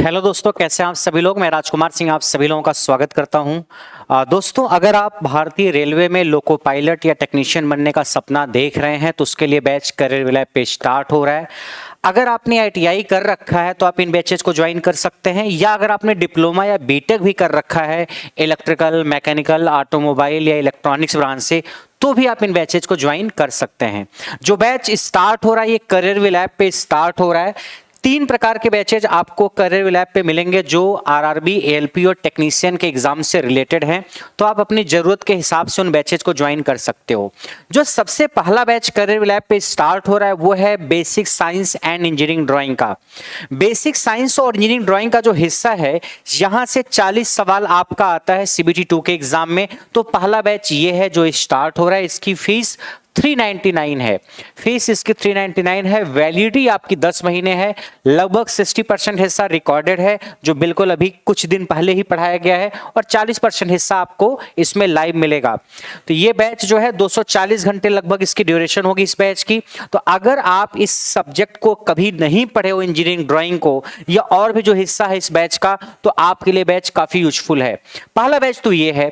Hello दोस्तों, कैसे हैं आप सभी लोग। मैं राजकुमार सिंह आप सभी लोगों का स्वागत करता हूं। दोस्तों, अगर आप भारतीय रेलवे में लोको पायलट या टेक्नीशियन बनने का सपना देख रहे हैं तो उसके लिए बैच करियर लैब पे स्टार्ट हो रहा है। अगर आपने आईटीआई कर रखा है तो आप इन बैचेस को ज्वाइन कर सकते हैं, या अगर आपने डिप्लोमा या बीटेक भी कर रखा है इलेक्ट्रिकल, मैकेनिकल, ऑटोमोबाइल या इलेक्ट्रॉनिक्स ब्रांच से, तो भी आप इन बैचेस को ज्वाइन कर सकते हैं। जो बैच स्टार्ट हो रहा है ये करियर लैब पे स्टार्ट हो रहा है। 3 प्रकार के बैचेज आपको करियर लैब पे मिलेंगे जो आरआरबी, एएलपी और टेक्नीशियन के एग्जाम से रिलेटेड हैं। तो आप अपनी जरूरत के हिसाब से उन बैचेज को ज्वाइन कर सकते हो। जो सबसे पहला बैच करियर लैब पे स्टार्ट हो रहा है वो है basic science and engineering drawing का। बेसिक साइंस और इंजीनियरिंग ड्राइंग का जो हिस्सा है, यहां से 40 सवाल आपका आता है सीबीटी 2 के एग्जाम में। तो पहला बैच ये है जो स्टार्ट हो रहा है। इसकी फीस 399 है। फीस इसकी 399 है। वैलिडिटी आपकी 10 महीने है। लगभग 60% हिस्सा रिकॉर्डेड है जो बिल्कुल अभी कुछ दिन पहले ही पढ़ाया गया है, और 40% हिस्सा आपको इसमें लाइव मिलेगा। तो ये बैच जो है 240 घंटे लगभग इसकी ड्यूरेशन होगी इस बैच की। तो अगर आप इस सब्जेक्ट को कभी नहीं पढ़े हो, इंजीनियरिंग ड्राइंग को, या और भी जो हिस्सा है इस बैच का, तो आपके लिए बैच काफी यूजफुल है। पहला बैच तो ये है।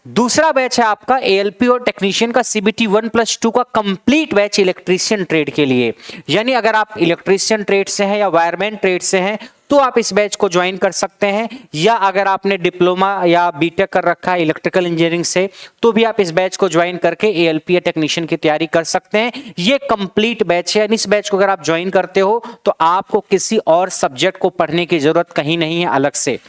दूसरा बैच है आपका एएलपी और टेक्नीशियन का सीबीटी 1+2 का कंप्लीट बैच इलेक्ट्रीशियन ट्रेड के लिए। यानी अगर आप इलेक्ट्रीशियन ट्रेड से हैं या वायरमैन ट्रेड से हैं तो आप इस बैच को ज्वाइन कर सकते हैं, या अगर आपने डिप्लोमा या बीटेक कर रखा है इलेक्ट्रिकल इंजीनियरिंग से तो भी आप इस बैच को ज्वाइन करके एएलपी या टेक्नीशियन की तैयारी कर सकते हैं। ये कंप्लीट बैच है। इस बैच को अगर आप ज्वाइन करते हो तो आपको किसी और सब्जेक्ट को पढ़ने की जरूरत कहीं नहीं है अलग से।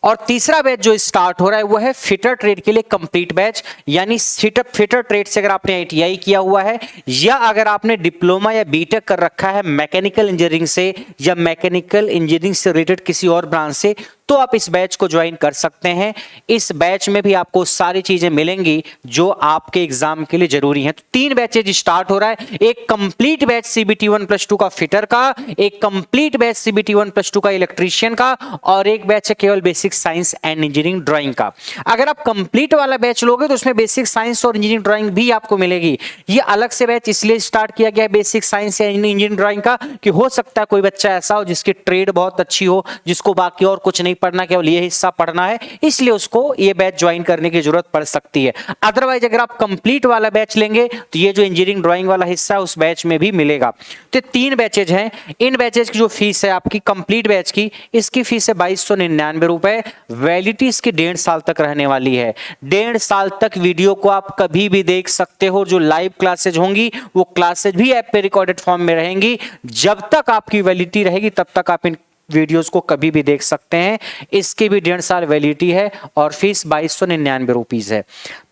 और तीसरा बैच जो स्टार्ट हो रहा है वो है फिटर ट्रेड के लिए कंप्लीट बैच। यानी फिटर ट्रेड से अगर आपने आईटीआई किया हुआ है, या अगर आपने डिप्लोमा या बीटेक कर रखा है मैकेनिकल इंजीनियरिंग से या मैकेनिकल इंजीनियरिंग से रिलेटेड किसी और ब्रांच से, तो आप इस बैच को ज्वाइन कर सकते हैं। इस बैच में भी आपको सारी चीजें मिलेंगी जो आपके एग्जाम के लिए जरूरी हैं। तो 3 बैचेज स्टार्ट हो रहा है। एक कंप्लीट बैच सीबीटी 1+2 का फिटर का, एक कंप्लीट बैच सीबीटी 1+2 का इलेक्ट्रीशियन का, और एक बैच है केवल basic science and engineering drawing का। अगर आप कंप्लीट वाला बैच लोगे तो उसमें बेसिक साइंस और इंजीनियरिंग ड्राइंग भी आपको मिलेगी। ये अलग से बैच इसलिए स्टार्ट किया गया है बेसिक साइंस या इंजीनियरिंग ड्राइंग का कि हो सकता है कोई बच्चा ऐसा हो जिसकी ट्रेड बहुत अच्छी हो, जिसको बाकी और कुछ नहीं पढ़ना, केवल ये हिस्सा पढ़ना है, इसलिए उसको ये बैच ज्वाइन करने की जरूरत पड़ सकती है। अदरवाइज अगर आप कंप्लीट वाला बैच लेंगे तो ये जो इंजीनियरिंग ड्राइंग वाला हिस्सा है उस बैच में भी मिलेगा। तो 3 बैचेज हैं। इन बैचेज की जो फीस है आपकी कंप्लीट बैच की, इसकी फीस है 2299 रुपए। वैलिडिटी इसकी 1.5 साल तक रहने वाली है। 1.5 साल तक वीडियो को आप कभी भी देख सकते हो। जो लाइव क्लासेज होंगी वो क्लासेज भी ऐप पे रिकॉर्डेड फॉर्म में रहेंगी। जब तक आपकी वैलिडिटी रहेगी तब तक आप इन वीडियोस को कभी भी देख सकते हैं। इसकी भी 1.5 साल वैलिडिटी है और फीस 2299 रुपीज है।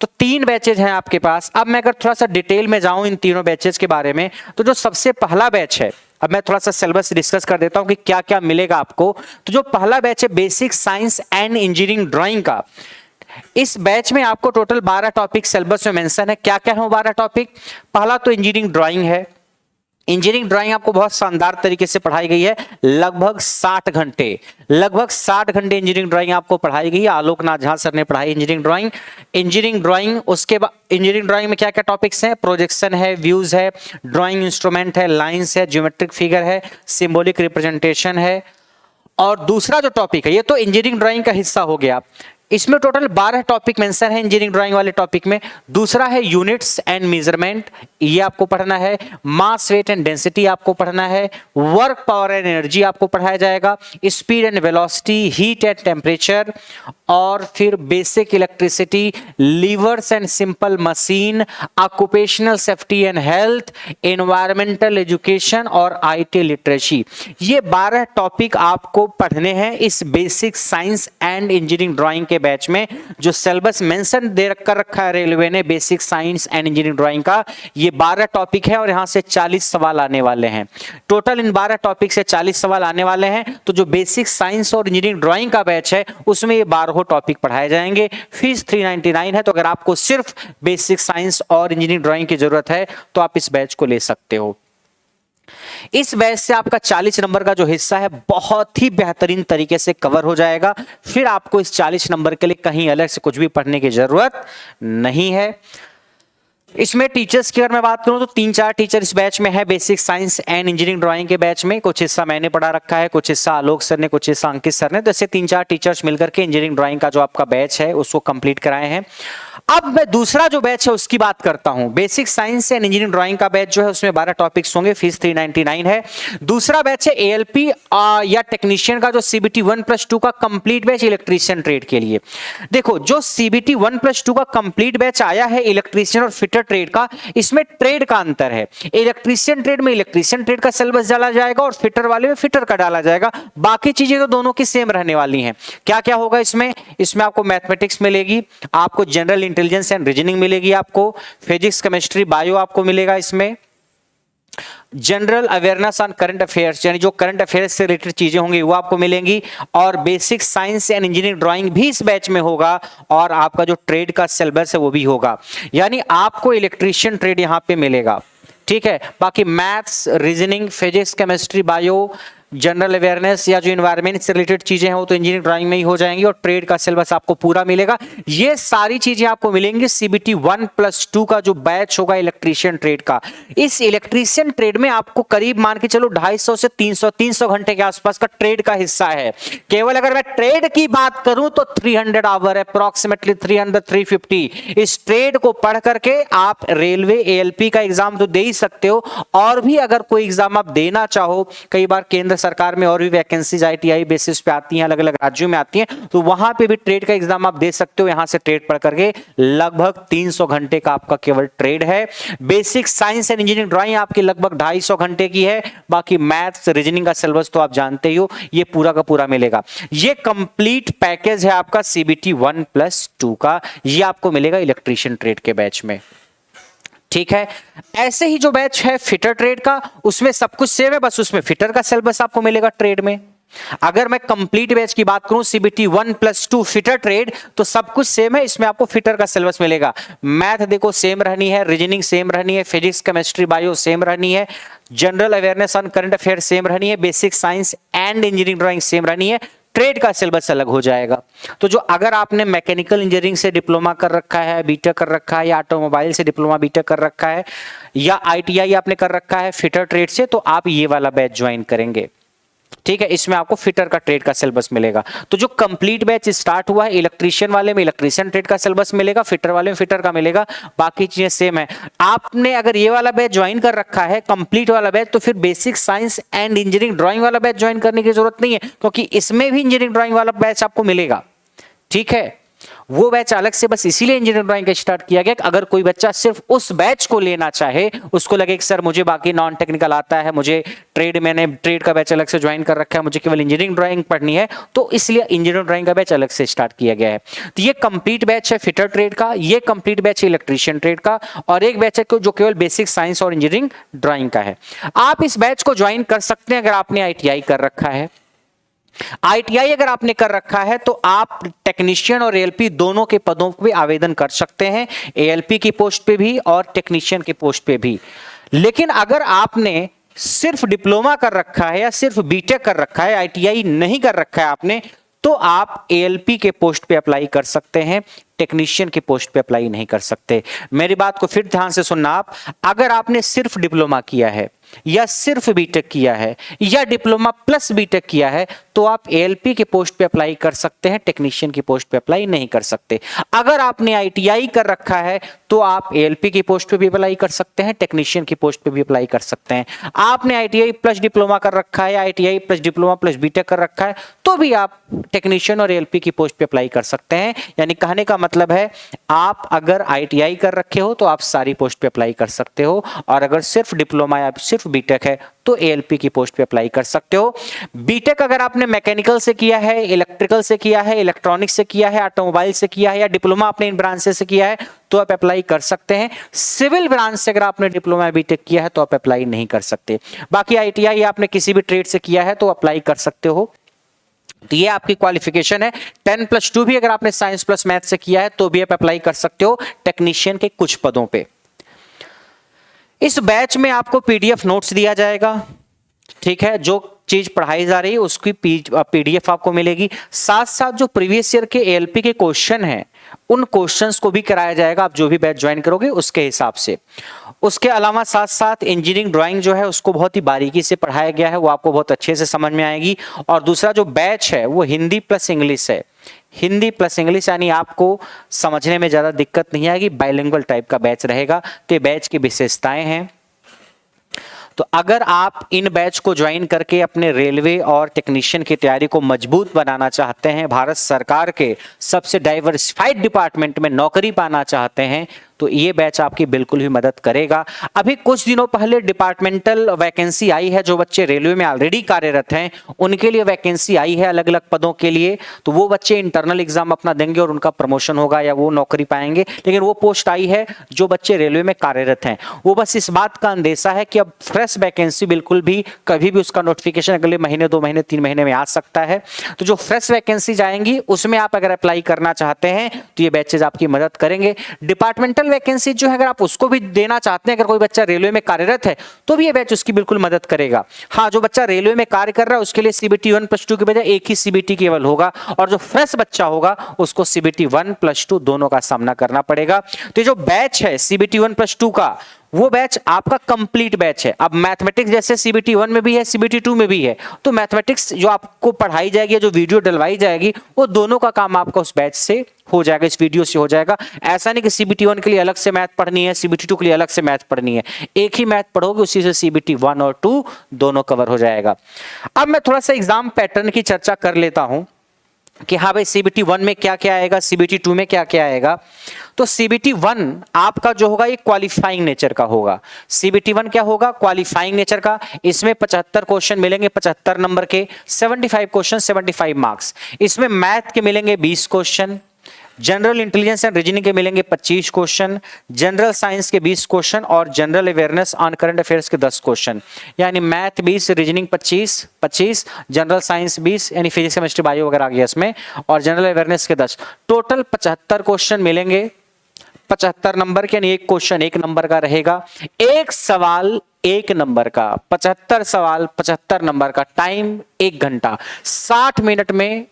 तो 3 बैचेज हैं आपके पास। अब मैं अगर थोड़ा सा डिटेल में जाऊं इन तीनों बैचेज के बारे में, तो जो सबसे पहला बैच है, अब मैं थोड़ा सा सिलेबस डिस्कस कर देता हूं कि क्या क्या मिलेगा आपको। तो जो पहला बैच है basic science and engineering drawing का, इस बैच में आपको टोटल 12 टॉपिक सिलेबस में मेंशन है। क्या क्या है वो 12 टॉपिक? पहला तो इंजीनियरिंग ड्राइंग है। इंजीनियरिंग ड्राइंग आपको बहुत शानदार तरीके से पढ़ाई गई है। लगभग 60 घंटे इंजीनियरिंग ड्राइंग आपको पढ़ाई गई है। आलोकनाथ झा सर ने पढ़ाई इंजीनियरिंग ड्राइंग। उसके बाद इंजीनियरिंग ड्राइंग में क्या क्या टॉपिक्स हैं? प्रोजेक्शन है, व्यूज है, ड्राइंग इंस्ट्रूमेंट है, लाइंस है, ज्योमेट्रिक फिगर है, सिंबॉलिक रिप्रेजेंटेशन है। और दूसरा जो टॉपिक है, ये तो इंजीनियरिंग ड्राइंग का हिस्सा हो गया। इसमें टोटल 12 टॉपिक मेंशन है इंजीनियरिंग ड्राइंग वाले टॉपिक में। दूसरा है यूनिट्स एंड मेजरमेंट, ये आपको पढ़ना है। मास, वेट एंड डेंसिटी आपको पढ़ना है। वर्क, पावर एंड एनर्जी आपको पढ़ाया जाएगा। Speed and velocity, heat and temperature, और फिर basic electricity, levers and simple machine, occupational safety and health, environmental education और आईटी लिटरेसी। ये 12 टॉपिक आपको पढ़ने हैं इस basic science and engineering drawing के बैच में। जो सिलेबस मेंशन दे कर रखा है रेलवे ने basic science and engineering drawing का, ये 12 टॉपिक है और यहां से 40 सवाल आने वाले हैं। टोटल इन 12 टॉपिक से 40 सवाल आने वाले हैं। तो जो बेसिक साइंस और इंजीनियरिंग ड्राइंग का बैच है उसमें ये 12 टॉपिक पढ़ाए जाएंगे। फीस 399 है। तो अगर आपको सिर्फ बेसिक साइंस और इंजीनियरिंग ड्राइंग की जरूरत है तो आप इस बैच को ले सकते हो। इस बैच से आपका 40 नंबर का जो हिस्सा है बहुत ही बेहतरीन तरीके से कवर हो जाएगा। फिर आपको इस 40 नंबर के लिए कहीं अलग से कुछ भी पढ़ने की जरूरत नहीं है। इसमें टीचर्स की अगर मैं बात करूं तो 3-4 टीचर इस बैच में है, basic science and engineering drawing के बैच में। कुछ हिस्सा मैंने पढ़ा रखा है, कुछ हिस्सा आलोक सर ने, कुछ हिस्सा अंकित सर ने। तो ऐसे 3-4 टीचर्स मिलकर के इंजीनियरिंग ड्राइंग का जो आपका बैच है उसको कंप्लीट कराए हैं। अब मैं दूसरा जो बैच है उसकी बात करता हूं। Basic science and engineering drawing का बैच जो है उसमें 12 टॉपिक्स होंगे, फीस 399 है। दूसरा बैच है एएलपी या टेक्नीशियन का जो सीबीटी 1+2 का कंप्लीट बैच इलेक्ट्रीशियन ट्रेड के लिए। देखो, जो सीबीटी 1+2 का कंप्लीट बैच आया है इलेक्ट्रीशियन और फिटर ट्रेड का, इसमें ट्रेड का अंतर है। इलेक्ट्रीशियन ट्रेड में इलेक्ट्रीशियन ट्रेड का सिलेबस डाला जाएगा और फिटर वाले में फिटर का डाला जाएगा। बाकी चीजें तो दोनों की सेम रहने वाली हैं। क्या क्या होगा इसमें? इसमें आपको मैथमेटिक्स मिलेगी, आपको जनरल इंटेलिजेंस एंड रीजनिंग मिलेगी, आपको फिजिक्स, केमिस्ट्री, बायो आपको मिलेगा। इसमें general awareness on current affairs, यानी जो करंट अफेयर्स से रिलेटेड चीजें होंगी वो आपको मिलेंगी। और basic science and engineering drawing भी इस बैच में होगा और आपका जो ट्रेड का सिलेबस है वो भी होगा। यानी आपको इलेक्ट्रीशियन ट्रेड यहां पे मिलेगा, ठीक है। बाकी maths, reasoning, physics, chemistry, bio, general awareness या जो एनवायरनमेंट से रिलेटेड चीजें हैं वो तो इंजीनियरिंग ड्राइंग में ही हो जाएंगी और ट्रेड का सिलेबस आपको पूरा मिलेगा। ये सारी चीजें आपको मिलेंगी सीबीटी 1+2 का जो बैच होगा इलेक्ट्रीशियन ट्रेड का। इस इलेक्ट्रीशियन ट्रेड में आपको करीब मान के चलो 250 से 300 घंटे के आसपास का ट्रेड का हिस्सा है। केवल अगर मैं ट्रेड की बात करूं तो 300 आवर है, अप्रोक्सीमेटली 300-350। इस ट्रेड को पढ़ करके आप रेलवे एएलपी का एग्जाम तो दे ही सकते हो, और भी अगर कोई एग्जाम आप देना चाहो, कई बार केंद्र सरकार में और भी वैकेंसीज आईटीआई बेसिस पे आती हैं, अलग अलग राज्यों में आती हैं, तो वहां पे भी ट्रेड का एग्जाम आप दे सकते हो। यहां से ट्रेड पढ़ करके लगभग 300 घंटे का आपका केवल ट्रेड है। Basic science and engineering drawing आपकी लगभग 250 घंटे की है। बाकी मैथ्स, रीजनिंग का सिलेबस तो आप जानते ही हो, ये पूरा का पूरा मिलेगा। ये कंप्लीट पैकेज है आपका सीबीटी 1+2 का, ये आपको मिलेगा इलेक्ट्रीशियन ट्रेड के बैच में, ठीक है। ऐसे ही जो बैच है फिटर ट्रेड का, उसमें सब कुछ सेम है, बस उसमें फिटर का सिलेबस आपको मिलेगा ट्रेड में। अगर मैं कंप्लीट बैच की बात करूं सीबीटी 1+2 फिटर ट्रेड, तो सब कुछ सेम है, इसमें आपको फिटर का सिलेबस मिलेगा। मैथ देखो सेम रहनी है, रीजनिंग सेम रहनी है, फिजिक्स, केमिस्ट्री, बायो सेम रहनी है, general awareness on current affair same रहनी है, basic science and engineering drawing same रहनी है। ट्रेड का सिलेबस अलग हो जाएगा। तो जो अगर आपने मैकेनिकल इंजीनियरिंग से डिप्लोमा कर रखा है, बीटेक कर रखा है, या ऑटोमोबाइल से डिप्लोमा बीटेक कर रखा है, या आईटीआई आपने कर रखा है फिटर ट्रेड से, तो आप ये वाला बैच ज्वाइन करेंगे, ठीक है। इसमें आपको फिटर का ट्रेड का सिलेबस मिलेगा। तो जो कंप्लीट बैच स्टार्ट हुआ है इलेक्ट्रीशियन वाले में इलेक्ट्रीशियन ट्रेड का सिलेबस मिलेगा, फिटर वाले में फिटर का मिलेगा, बाकी चीजें सेम है। आपने अगर ये वाला बैच ज्वाइन कर रखा है कंप्लीट वाला बैच, तो फिर basic science and engineering drawing वाला बैच ज्वाइन करने की जरूरत नहीं है, क्योंकि इसमें भी इंजीनियरिंग ड्राइंग वाला बैच आपको मिलेगा, ठीक है। वो बैच अलग से बस इसीलिए इंजीनियरिंग ड्राइंग का स्टार्ट किया गया कि अगर कोई बच्चा सिर्फ उस बैच को लेना चाहे, उसको लगे कि सर मुझे बाकी नॉन टेक्निकल आता है, मुझे मैंने ट्रेड का बैच अलग से ज्वाइन कर रखा है, मुझे केवल इंजीनियरिंग ड्राइंग पढ़नी है, तो इसलिए इंजीनियरिंग ड्राइंग का बैच अलग से स्टार्ट किया गया है। तो ये कंप्लीट बैच है फिटर ट्रेड का, ये कंप्लीट बैच है इलेक्ट्रीशियन ट्रेड का, और एक बैच है जो केवल बेसिक साइंस और इंजीनियरिंग ड्राइंग का है। आप इस बैच को ज्वाइन कर सकते हैं अगर आपने आईटीआई कर रखा है। आईटीआई अगर आपने कर रखा है तो आप टेक्नीशियन और एएलपी दोनों के पदों पे आवेदन कर सकते हैं, एएलपी की पोस्ट पे भी और टेक्नीशियन की पोस्ट पे भी। लेकिन अगर आपने सिर्फ डिप्लोमा कर रखा है या सिर्फ बीटेक कर रखा है, आईटीआई नहीं कर रखा है आपने, तो आप एएलपी के पोस्ट पे अप्लाई कर सकते हैं, टेक्नीशियन की पोस्ट पे अप्लाई नहीं कर सकते। मेरी बात को फिर ध्यान से सुनना आप, अगर आपने सिर्फ डिप्लोमा किया है या सिर्फ बीटेक किया है या डिप्लोमा प्लस बीटेक किया है, तो आप एएलपी के पोस्ट पे अप्लाई कर सकते हैं, टेक्नीशियन की पोस्ट पे अप्लाई नहीं कर सकते। अगर आपने आईटीआई कर रखा है तो आप एएलपी की पोस्ट पे भी अप्लाई कर सकते हैं, टेक्नीशियन की पोस्ट पे भी अप्लाई कर सकते हैं। आपने आईटीआई प्लस डिप्लोमा कर रखा है, ITI plus diploma plus BTech कर रखा है, तो भी आप टेक्नीशियन और एएलपी की पोस्ट पे अप्लाई कर सकते हैं। यानी कहने का मतलब है, आप अगर आईटीआई कर रखे हो तो आप सारी पोस्ट पे अप्लाई कर सकते हो, और अगर सिर्फ डिप्लोमा या सिर्फ बीटेक है तो एएलपी की पोस्ट पे अप्लाई कर सकते हो। बीटेक अगर आपने मैकेनिकल से किया है, इलेक्ट्रिकल से किया है, इलेक्ट्रॉनिक्स से किया है, ऑटोमोबाइल से किया है, या डिप्लोमा आपने इन ब्रांच से किया है, तो आप अप्लाई कर सकते हैं। सिविल ब्रांच से अगर आपने डिप्लोमा या बीटेक किया है तो आप अप्लाई नहीं कर सकते। बाकी आईटीआई आपने किसी भी ट्रेड से किया है तो अप्लाई कर सकते हो। तो ये आपकी क्वालिफिकेशन है। 10+2 भी अगर आपने साइंस प्लस मैथ से किया है तो भी आप अप्लाई कर सकते हो टेक्नीशियन के कुछ पदों पे। इस बैच में आपको पीडीएफ नोट्स दिया जाएगा, ठीक है, जो चीज पढ़ाई जा रही है उसकी पीडीएफ आपको मिलेगी। साथ साथ जो प्रीवियस ईयर के एएलपी के क्वेश्चन हैं उन क्वेश्चंस को भी कराया जाएगा, आप जो भी बैच ज्वाइन करोगे उसके हिसाब से। उसके अलावा साथ साथ इंजीनियरिंग ड्राइंग जो है उसको बहुत ही बारीकी से पढ़ाया गया है, वो आपको बहुत अच्छे से समझ में आएगी। और दूसरा जो बैच है वो हिंदी प्लस इंग्लिश है, हिंदी प्लस इंग्लिश, यानी आपको समझने में ज्यादा दिक्कत नहीं आएगी, बाइलिंगुअल टाइप का बैच रहेगा। तो ये बैच की विशेषताएं हैं। तो अगर आप इन बैच को ज्वाइन करके अपने रेलवे और टेक्नीशियन की तैयारी को मजबूत बनाना चाहते हैं, भारत सरकार के सबसे डाइवर्सिफाइड डिपार्टमेंट में नौकरी पाना चाहते हैं, तो ये बैच आपकी बिल्कुल भी मदद करेगा। अभी कुछ दिनों पहले डिपार्टमेंटल वैकेंसी आई है, जो बच्चे रेलवे में ऑलरेडी कार्यरत हैं उनके लिए वैकेंसी आई है अलग अलग पदों के लिए। तो वो बच्चे इंटरनल एग्जाम अपना देंगे और उनका प्रमोशन होगा या वो नौकरी पाएंगे। लेकिन वो पोस्ट आई है जो बच्चे रेलवे में कार्यरत हैं, वो बस इस बात का अंदेशा है कि अब फ्रेश वैकेंसी बिल्कुल भी कभी भी उसका नोटिफिकेशन अगले महीने 2 महीने 3 महीने में आ सकता है। तो जो फ्रेश वैकेंसी आएंगी उसमें आप अगर अप्लाई करना चाहते हैं तो ये बैचेज आपकी मदद करेंगे। डिपार्टमेंटल वैकेंसी जो है अगर आप उसको भी देना चाहते हैं, अगर कोई बच्चा रेलवे में कार्यरत है तो भी ये बैच उसकी बिल्कुल मदद करेगा। हाँ, जो बच्चा रेलवे में कार्य कर रहा है उसके लिए सीबीटी 1+2 की बजाय एक ही सीबीटी केवल होगा, और जो फ्रेश बच्चा होगा उसको सीबीटी 1+2 दोनों का सामना करना पड़ेगा। तो जो बैच है सीबीटी 1+2 का, वो बैच आपका कंप्लीट बैच है। अब मैथमेटिक्स जैसे सीबीटी 1 में भी है, सीबीटी 2 में भी है, तो मैथमेटिक्स जो आपको पढ़ाई जाएगी, जो वीडियो डलवाई जाएगी, वो दोनों का काम आपका उस बैच से हो जाएगा, इस वीडियो से हो जाएगा। ऐसा नहीं कि सीबीटी 1 के लिए अलग से मैथ पढ़नी है, सीबीटी 2 के लिए अलग से मैथ पढ़नी है, एक ही मैथ पढ़ोगे, उसी से सीबीटी 1 और 2 दोनों कवर हो जाएगा। अब मैं थोड़ा सा एग्जाम पैटर्न की चर्चा कर लेता हूं कि हाँ भाई सीबीटी 1 में क्या क्या आएगा, सीबीटी 2 में क्या क्या आएगा। तो सीबीटी 1 आपका जो होगा ये क्वालिफाइंग नेचर का होगा। सीबीटी 1 क्या होगा? क्वालिफाइंग नेचर का। इसमें 75 क्वेश्चन मिलेंगे 75 नंबर के, 75 क्वेश्चन 75 मार्क्स। इसमें मैथ के मिलेंगे 20 question, general intelligence and reasoning के मिलेंगे 25 क्वेश्चन, जनरल साइंस के 20 क्वेश्चन और general awareness on current affairs के 10 क्वेश्चन। यानी मैथ 20, रीजनिंग 25, जनरल साइंस 20, यानी फिजिक्स केमिस्ट्री बायो वगैरह आ गया इसमें, और जनरल अवेयरनेस के 10। टोटल 75 क्वेश्चन मिलेंगे 75 नंबर के, यानी एक क्वेश्चन 1 नंबर का रहेगा, एक सवाल 1 नंबर का, 75 सवाल 75 नंबर का, टाइम 1 घंटा, 60 मिनट में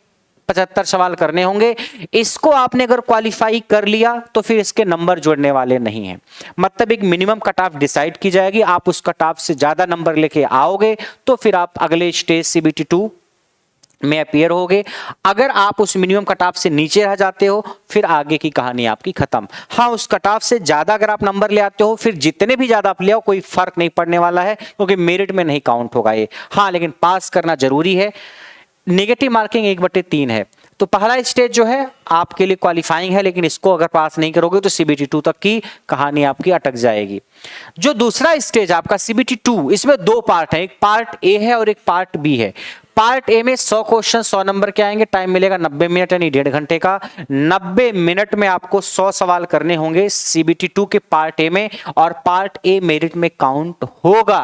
75 सवाल करने होंगे। इसको आपने अगर क्वालिफाई कर लिया तो फिर इसके नंबर जोड़ने वाले नहीं हैं, मतलब एक मिनिमम कट ऑफ डिसाइड की जाएगी। आप उस कट ऑफ से ज्यादा नंबर लेके आओगे तो फिर आप अगले स्टेज सीबीटी 2 में अपीयर होगे। अगर आप उस मिनिमम कट ऑफ से नीचे रह जाते हो फिर आगे की कहानी आपकी खत्म। हाँ, उस कट ऑफ से ज्यादा अगर आप नंबर ले आते हो, फिर जितने भी ज्यादा आप ले आओ कोई फर्क नहीं पड़ने वाला है, क्योंकि मेरिट में नहीं काउंट होगा ये। हाँ, लेकिन पास करना जरूरी है। नेगेटिव मार्किंग 1/3 है। तो पहला स्टेज जो है आपके लिए क्वालिफाइंग है, लेकिन इसको अगर पास नहीं करोगे तो सीबीटी 2 तक की कहानी आपकी अटक जाएगी। जो दूसरा स्टेज आपका सीबीटी 2, इसमें 2 पार्ट है, एक पार्ट ए है और एक पार्ट बी है। पार्ट ए में 100 क्वेश्चन 100 नंबर के आएंगे, टाइम मिलेगा 90 मिनट यानी 1.5 घंटे का। 90 मिनट में आपको 100 सवाल करने होंगे सीबीटी 2 के पार्ट ए में, और पार्ट ए मेरिट में काउंट होगा।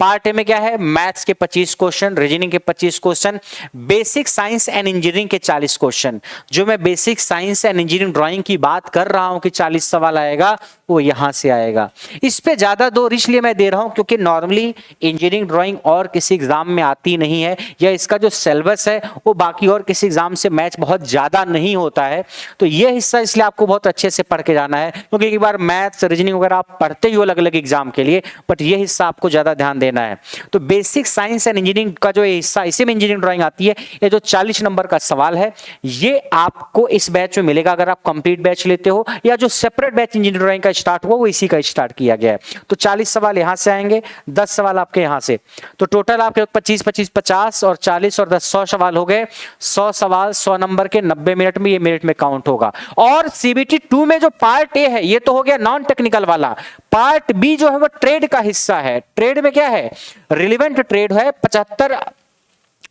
पार्ट ए में क्या है? मैथ्स के 25 क्वेश्चन, रीजनिंग के 25 question, basic science and engineering के 40 क्वेश्चन। जो मैं basic science and engineering drawing की बात कर रहा हूं कि 40 सवाल आएगा, वो यहां से आएगा। इस पे ज्यादा जोर इसलिए मैं दे रहा हूं क्योंकि नॉर्मली इंजीनियरिंग ड्राइंग और किसी एग्जाम में आती नहीं है, या इसका जो सिलेबस है वो बाकी और किसी एग्जाम से मैच बहुत ज्यादा नहीं होता है। तो ये हिस्सा इसलिए आपको बहुत अच्छे से पढ़ के जाना है, क्योंकि एक बार मैथ्स रीजनिंग वगैरह आप पढ़ते ही हो अलग अलग एग्जाम के लिए, बट ये हिस्सा आपको ज्यादा ध्यान देना है। तो बेसिक साइंस एंड इंजीनियरिंग का जो हिस्सा, इसी में इंजीनियरिंग ड्राइंग आती है, ये जो 40 नंबर का सवाल है ये आपको इस बैच में मिलेगा अगर आप कंप्लीट बैच लेते हो, या जो सेपरेट बैच इंजीनियरिंग ड्राइंग का स्टार्ट हुआ वो इसी का स्टार्ट किया गया है। तो 40 सवाल यहां से आएंगे, 10 सवाल आपके यहां से, तो टोटल आपके 25 25 50 और 40 और 10 100 सवाल हो गए। 100 सवाल 100 नंबर के 90 मिनट में, ये मिनट में काउंट होगा। और सीबीटी 2 में जो पार्ट ए है ये तो हो गया नॉन टेक्निकल वाला। पार्ट बी जो है वो ट्रेड का हिस्सा है। ट्रेड में क्या है? रिलेवेंट ट्रेड है। 75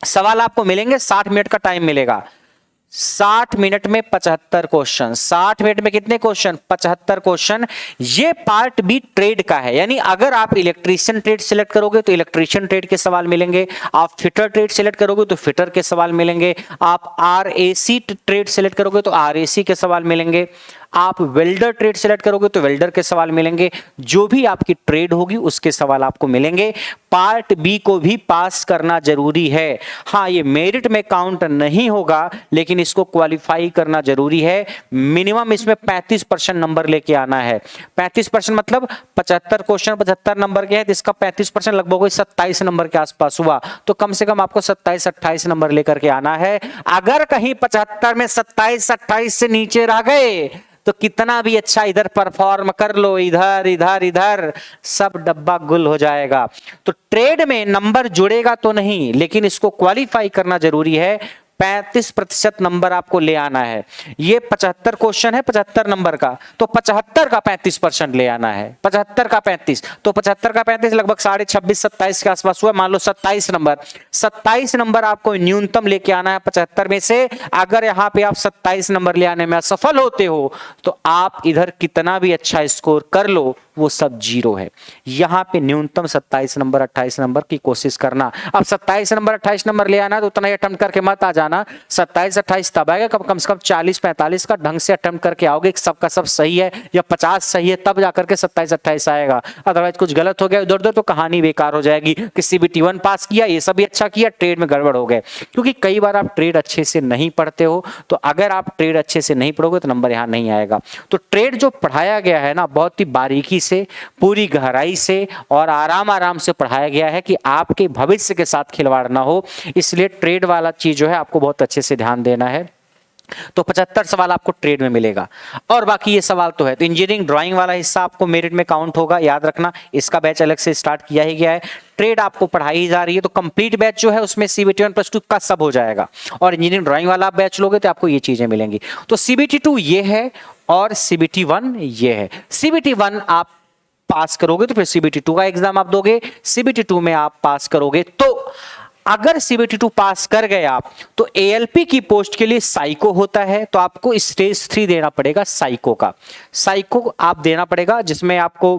सवाल आपको मिलेंगे, 60 मिनट का टाइम मिलेगा। 60 मिनट में 75 क्वेश्चन, 60 मिनट में कितने क्वेश्चन? 75 क्वेश्चन। ये पार्ट बी ट्रेड का है, यानी अगर आप इलेक्ट्रीशियन ट्रेड सिलेक्ट करोगे तो इलेक्ट्रीशियन ट्रेड के सवाल मिलेंगे, आप फिटर ट्रेड सिलेक्ट करोगे तो फिटर के सवाल मिलेंगे, आप आरएसी ट्रेड सिलेक्ट करोगे तो आरएसी के सवाल मिलेंगे, आप वेल्डर ट्रेड सेलेक्ट करोगे तो वेल्डर के सवाल मिलेंगे, जो भी आपकी ट्रेड होगी उसके सवाल आपको मिलेंगे। पार्ट बी को भी पास करना जरूरी है। हाँ, ये मेरिट में काउंट नहीं होगा, लेकिन इसको क्वालिफाई करना जरूरी है। मिनिमम इसमें 35% नंबर लेके आना है। 35% मतलब 75 क्वेश्चन 75 नंबर के है, तो इसका 35% लगभग 27 नंबर के आसपास हुआ, तो कम से कम आपको 27-28 नंबर लेकर के आना है। अगर कहीं 75 में 27-28 से नीचे रह गए तो कितना भी अच्छा इधर परफॉर्म कर लो, इधर इधर इधर सब डब्बा गुल हो जाएगा। तो ट्रेड में नंबर जुड़ेगा तो नहीं, लेकिन इसको क्वालिफाई करना जरूरी है। 35% नंबर आपको ले आना है। ये 75 क्वेश्चन है 75 नंबर का, तो 75 का 35% ले आना है। 75 का 35, तो 75 का 35 लगभग 26.5-27 के आसपास हुआ। मान लो 27 नंबर, 27 नंबर आपको न्यूनतम लेके आना है 75 में से। अगर यहां पे आप 27 नंबर ले आने में असफल होते हो तो आप इधर कितना भी अच्छा स्कोर कर लो, वो सब जीरो है। यहां पे न्यूनतम 27 नंबर 28 नंबर की कोशिश करना। अब 27 नंबर 28 नंबर ले आना तो उतना ही अटेम्प्ट करके मत आ जाना। 27-28 तब आएगा कम से कम 40-45 का ढंग से अटेम्प्ट करके आओगे, सबका सब सही है या 50 सही है, तब जाकर के 27-28 आएगा। अदरवाइज कुछ गलत हो गया इधर उधर तो कहानी बेकार हो जाएगी कि CBT 1 पास किया, ये सब भी अच्छा किया, ट्रेड में गड़बड़ हो गए। क्योंकि कई बार आप ट्रेड अच्छे से नहीं पढ़ते हो, तो अगर आप ट्रेड अच्छे से नहीं पढ़ोगे तो नंबर यहां नहीं आएगा। तो ट्रेड जो पढ़ाया गया है ना, बहुत ही बारीकी से, पूरी गहराई से और आराम आराम से पढ़ाया गया है कि आपके भविष्य के साथ खिलवाड़ ना हो। इसलिए ट्रेड वाला चीज जो है आपको बहुत अच्छे से ध्यान देना है। तो 75 सवाल आपको ट्रेड में मिलेगा और बाकी ये सवाल तो है। तो इंजीनियरिंग ड्राइंग वाला हिस्सा आपको मेरिट में काउंट होगा, याद रखना। इसका बैच अलग से स्टार्ट किया ही गया है। ट्रेड आपको पढ़ाई जा रही है, तो कंप्लीट बैच जो है उसमें CBT 1+2 का सब हो जाएगा। और इंजीनियरिंग ड्राइंग वाला आप बैच लोगे तो आपको ये चीजें मिलेंगी। तो CBT 2 ये है और CBT 1 ये है। CBT 1 आप पास करोगे तो फिर CBT 2 का एग्जाम आप दोगे। CBT 2 में आप पास करोगे तो अगर CBT 2 पास कर गए आप तो ALP की पोस्ट के लिए साइको होता है, तो आपको स्टेज 3 देना पड़ेगा साइको का। साइको आप देना पड़ेगा, जिसमें आपको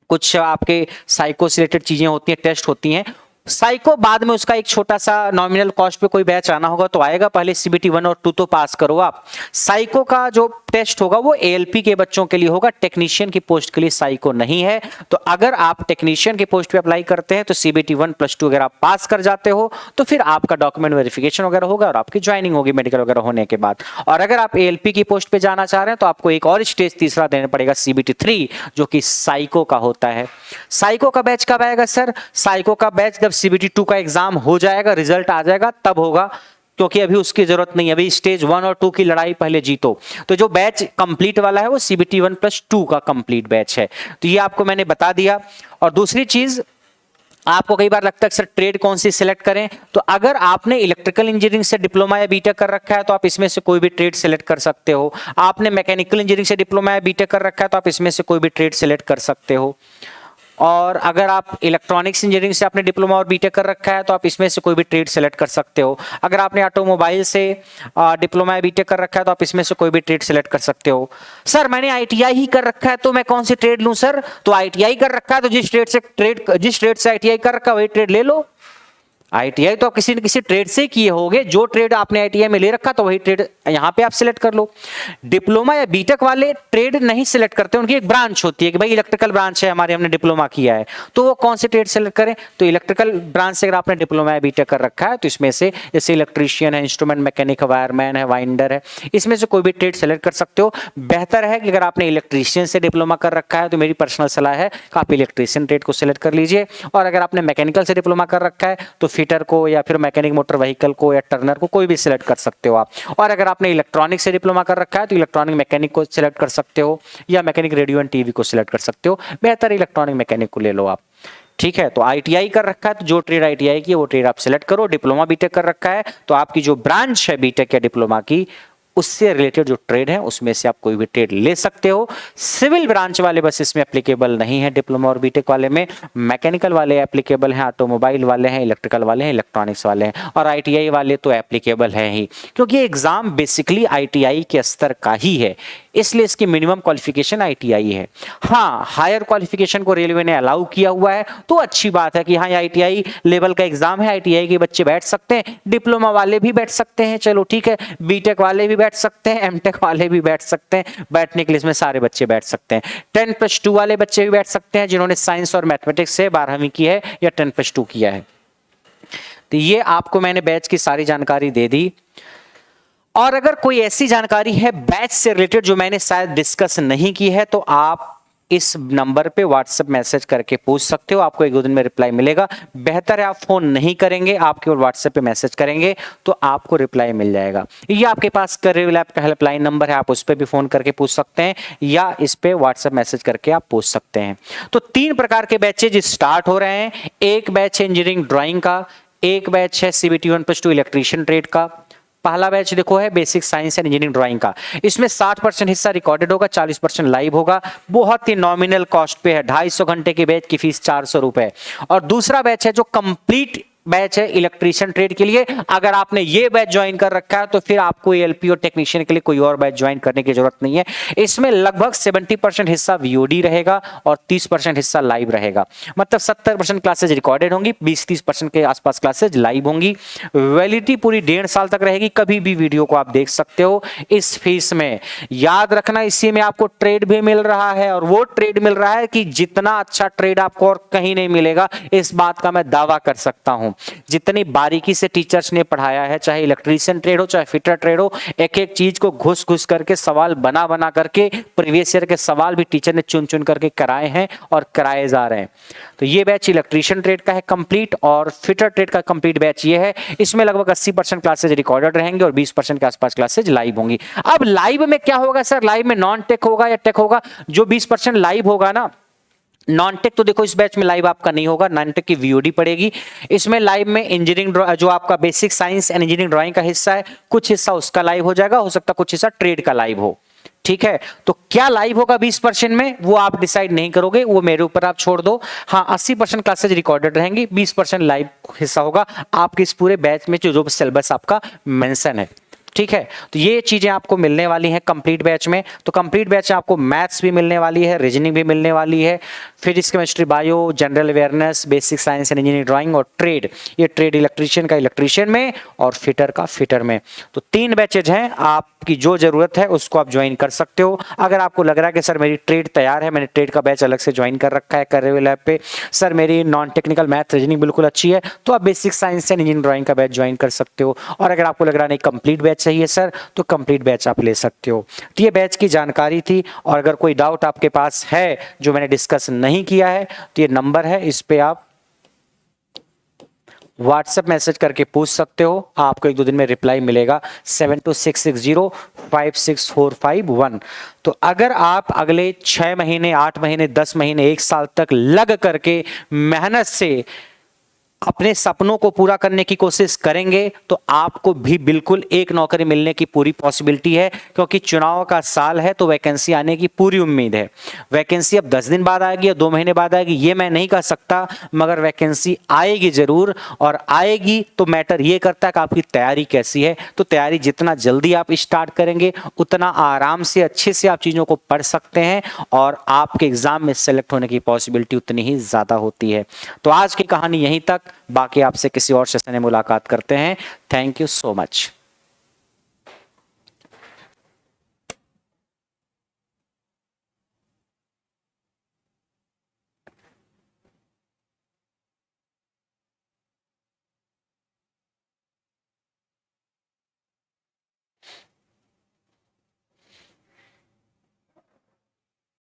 कुछ आपके साइको से रिलेटेड चीजें होती हैं, टेस्ट होती हैं। साइको बाद में उसका एक छोटा सा नॉमिनल कॉस्ट पे कोई बैच आना होगा तो आएगा। पहले CBT 1 और 2 तो पास करो आप। साइको का जो टेस्ट होगा वो ALP के बच्चों के लिए होगा, टेक्नीशियन की पोस्ट के लिए साइको नहीं है। तो अगर आप टेक्नीशियन की पोस्ट पे अप्लाई करते हैं तो CBT 1+2 अगर आप पास कर जाते हो तो फिर आपका डॉक्यूमेंट वेरिफिकेशन वगैरह होगा और आपकी ज्वाइनिंग होगी मेडिकल वगैरह होने के बाद। और अगर आप ALP की पोस्ट पे जाना चाह रहे हैं तो आपको एक और स्टेज तीसरा देना पड़ेगा, CBT 3, जो कि साइको का होता है। साइको का बैच कब आएगा सर? साइको का बैच जब CBT 2 का एग्जाम हो जाएगा, रिजल्ट आ जाएगा तब होगा, क्योंकि अभी उसकी जरूरत नहीं है। अभी स्टेज 1 और 2 की लड़ाई पहले जीतो। तो जो बैच कंप्लीट वाला है वो CBT 1+2 का कंप्लीट बैच है। तो ये आपको मैंने बता दिया। और दूसरी चीज, आपको कई बार लगता है सर ट्रेड कौन सी सिलेक्ट करें, तो अगर आपने इलेक्ट्रिकल इंजीनियरिंग से डिप्लोमा या बीटेक कर रखा है तो आप इसमें से कोई भी ट्रेड सिलेक्ट कर सकते हो। आपने मैकेनिकल इंजीनियरिंग से डिप्लोमा या बीटेक कर रखा है तो आप इसमें से कोई भी ट्रेड सिलेक्ट कर सकते हो। और अगर आप इलेक्ट्रॉनिक्स इंजीनियरिंग से आपने डिप्लोमा और बीटेक कर रखा है तो आप इसमें से कोई भी ट्रेड सेलेक्ट कर सकते हो। अगर आपने ऑटोमोबाइल से डिप्लोमा या बीटेक कर रखा है तो आप इसमें से कोई भी ट्रेड सेलेक्ट कर सकते हो। सर मैंने ITI ही कर रखा है तो मैं कौन सी ट्रेड लूं सर? तो ITI कर रखा है तो जिस ट्रेड से ITI कर रखा है वही ट्रेड ले लो। ITI तो आप किसी न किसी ट्रेड से किए होगे, जो ट्रेड आपने ITI में ले रखा तो वही ट्रेड यहां पे आप सिलेक्ट कर लो। डिप्लोमा या बीटेक वाले ट्रेड नहीं सिलेक्ट करते, उनकी एक ब्रांच होती है कि भाई इलेक्ट्रिकल ब्रांच है हमारे, हमने डिप्लोमा किया है, तो वो कौन से ट्रेड सिलेक्ट करें? तो इलेक्ट्रिकल ब्रांच से अगर आपने डिप्लोमा या बीटेक कर रखा है तो इसमें से जैसे इलेक्ट्रीशियन है, इंस्ट्रूमेंट मैकेनिक है, वायरमैन है, वाइंडर है, इसमें से कोई भी ट्रेड सेलेक्ट कर सकते हो। बेहतर है कि अगर आपने इलेक्ट्रीशियन से डिप्लोमा कर रखा है तो मेरी पर्सनल सलाह है कि आप इलेक्ट्रीशियन ट्रेड को सिलेक्ट कर लीजिए। और अगर आपने मैकेनिकल से डिप्लोमा कर रखा है तो फिटर को या फिर मैकेनिक मोटर व्हीकल को या टर्नर को कोई भी सिलेक्ट कर सकते हो आप। और अगर आपने इलेक्ट्रॉनिक से डिप्लोमा कर रखा है तो इलेक्ट्रॉनिक मैकेनिक को सिलेक्ट कर सकते हो या मैकेनिक रेडियो एंड टीवी को सिलेक्ट कर सकते हो। बेहतर इलेक्ट्रॉनिक मैकेनिक को ले लो आप, ठीक है। तो ITI कर रखा है तो जो ट्रेड ITI की है वो ट्रेड आप सिलेक्ट करो। डिप्लोमा बीटेक कर रखा है तो आपकी जो ब्रांच है बीटेक या डिप्लोमा की उससे रिलेटेड जो ट्रेड है उसमें से आप कोई भी ट्रेड ले सकते हो। सिविल ब्रांच वाले बस इसमें एप्लीकेबल नहीं है, डिप्लोमा और बीटेक वाले में। मैकेनिकल वाले एप्लीकेबल हैं, ऑटोमोबाइल वाले हैं, इलेक्ट्रिकल वाले हैं, इलेक्ट्रॉनिक्स वाले हैं, और ITI वाले तो एप्लीकेबल है ही, क्योंकि एग्जाम बेसिकली ITI के स्तर का ही है, इसलिए इसकी मिनिमम क्वालिफिकेशन ITI है। हाँ, हायर क्वालिफिकेशन को रेलवे ने अलाउ किया हुआ है तो अच्छी बात है कि हाँ ये ITI लेवल का एग्जाम है, ITI के बच्चे बैठ सकते हैं, डिप्लोमा वाले भी बैठ सकते हैं, चलो ठीक है, बीटेक वाले भी बैठ सकते हैं, एमटेक वाले भी बैठ सकते हैं, बैठने के लिए इसमें सारे बच्चे बैठ सकते हैं। 10+2 वाले बच्चे भी बैठ सकते हैं जिन्होंने साइंस और मैथमेटिक्स से 12वीं की है या 10+2 किया है। तो ये आपको मैंने बैच की सारी जानकारी दे दी। और अगर कोई ऐसी जानकारी है बैच से रिलेटेड जो मैंने शायद डिस्कस नहीं की है, तो आप इस नंबर पे व्हाट्सएप मैसेज करके पूछ सकते हो, आपको 1-2 दिन में रिप्लाई मिलेगा। बेहतर है आप फोन नहीं करेंगे, आप केवल व्हाट्सएप पे मैसेज करेंगे तो आपको रिप्लाई मिल जाएगा। ये आपके पास करियर लैब का हेल्पलाइन नंबर है, आप उस पर भी फोन करके पूछ सकते हैं या इस पे व्हाट्सएप मैसेज करके आप पूछ सकते हैं। तो 3 प्रकार के बैचेज स्टार्ट हो रहे हैं। एक बैच है इंजीनियरिंग ड्राइंग का, एक बैच है CBT 1+2 इलेक्ट्रीशियन ट्रेड का। पहला बैच देखो है basic science and engineering drawing का। इसमें 60% हिस्सा रिकॉर्डेड होगा, 40% लाइव होगा। बहुत ही नॉमिनल कॉस्ट पे है, 250 घंटे की बैच की फीस 400 रुपए। और दूसरा बैच है जो कंप्लीट बैच है इलेक्ट्रीशियन ट्रेड के लिए। अगर आपने ये बैच ज्वाइन कर रखा है तो फिर आपको एलपी और टेक्नीशियन के लिए कोई और बैच ज्वाइन करने की जरूरत नहीं है। इसमें लगभग 70% हिस्सा वीओडी रहेगा और 30% हिस्सा लाइव रहेगा। मतलब 70% क्लासेज रिकॉर्डेड होंगी, 20-30% के आसपास क्लासेज लाइव होंगी। वैलिडिटी पूरी 1.5 साल तक रहेगी, कभी भी वीडियो को आप देख सकते हो इस फीस में। याद रखना इसी में आपको ट्रेड भी मिल रहा है, और वो ट्रेड मिल रहा है कि जितना अच्छा ट्रेड आपको और कहीं नहीं मिलेगा, इस बात का मैं दावा कर सकता हूं। जितनी बारीकी से टीचर्स ने पढ़ाया है, चाहे इलेक्ट्रीशियन ट्रेड हो चाहे फिटर ट्रेड हो, एक एक चीज को घुस घुस करके सवाल बना बना करके प्रीवियस ईयर के सवाल भी टीचर ने चुन चुन करके कराए हैं और कराए जा रहे हैं। तो ये बैच इलेक्ट्रीशियन ट्रेड का है कंप्लीट, और फिटर ट्रेड का कंप्लीट बैच ये है। इसमें लगभग 80% क्लासेज रिकॉर्डेड रहेंगे और 20% के आसपास क्लासेज लाइव होंगी। अब लाइव में क्या होगा सर, लाइव में नॉन टेक होगा या टेक होगा? जो 20% लाइव होगा ना, नॉन टेक तो देखो इस बैच में लाइव आपका नहीं होगा, नॉन टेक की वीओडी पड़ेगी। इसमें लाइव में इंजीनियरिंग जो आपका basic science and engineering drawing का हिस्सा है, कुछ हिस्सा उसका लाइव हो जाएगा, हो सकता है कुछ हिस्सा ट्रेड का लाइव हो। ठीक है, तो क्या लाइव होगा 20% में वो आप डिसाइड नहीं करोगे, वो मेरे ऊपर आप छोड़ दो। हाँ, 80% क्लासेज रिकॉर्डेड रहेंगी, 20% लाइव हिस्सा होगा आपके इस पूरे बैच में जो सिलेबस आपका मेंशन है। ठीक है, तो ये चीजें आपको मिलने वाली हैं कंप्लीट बैच में। तो कंप्लीट बैच में आपको मैथ्स भी मिलने वाली है, रीजनिंग भी मिलने वाली है, physics chemistry bio, general awareness, basic science and engineering drawing और ट्रेड। ये ट्रेड इलेक्ट्रीशियन का इलेक्ट्रीशियन में और फिटर का फिटर में। तो 3 बैचेज हैं, आपकी जो जरूरत है उसको आप ज्वाइन कर सकते हो। अगर आपको लग रहा है कि सर मेरी ट्रेड तैयार है, मैंने ट्रेड का बैच अलग से ज्वाइन कर रखा है करियर लैब पे, सर मेरी नॉन टेक्निकल मैथ रीजनिंग बिल्कुल अच्छी है, तो आप basic science and engineering drawing का बैच ज्वाइन कर सकते हो। और अगर आपको लग रहा नहीं कंप्लीट बैच चाहिए सर, तो कंप्लीट बैच आप ले सकते हो। तो ये बैच की जानकारी थी, और अगर कोई डाउट आपके पास है जो मैंने डिस्कस नहीं किया है, तो ये नंबर है, इस पे आप व्हाट्सएप मैसेज करके पूछ सकते हो। आपको 1-2 दिन में रिप्लाई मिलेगा 7266056451। तो अगर आप अगले 6 महीने, 8 महीने, 10 महीने, 1 साल तक लग करके मेहनत से अपने सपनों को पूरा करने की कोशिश करेंगे, तो आपको भी बिल्कुल एक नौकरी मिलने की पूरी पॉसिबिलिटी है। क्योंकि चुनाव का साल है तो वैकेंसी आने की पूरी उम्मीद है। वैकेंसी अब 10 दिन बाद आएगी या 2 महीने बाद आएगी ये मैं नहीं कह सकता, मगर वैकेंसी आएगी जरूर। और आएगी तो मैटर ये करता है कि आपकी तैयारी कैसी है। तो तैयारी जितना जल्दी आप स्टार्ट करेंगे, उतना आराम से अच्छे से आप चीज़ों को पढ़ सकते हैं और आपके एग्जाम में सेलेक्ट होने की पॉसिबिलिटी उतनी ही ज़्यादा होती है। तो आज की कहानी यहीं तक, बाकी आपसे किसी और सेशन में मुलाकात करते हैं। Thank you so much.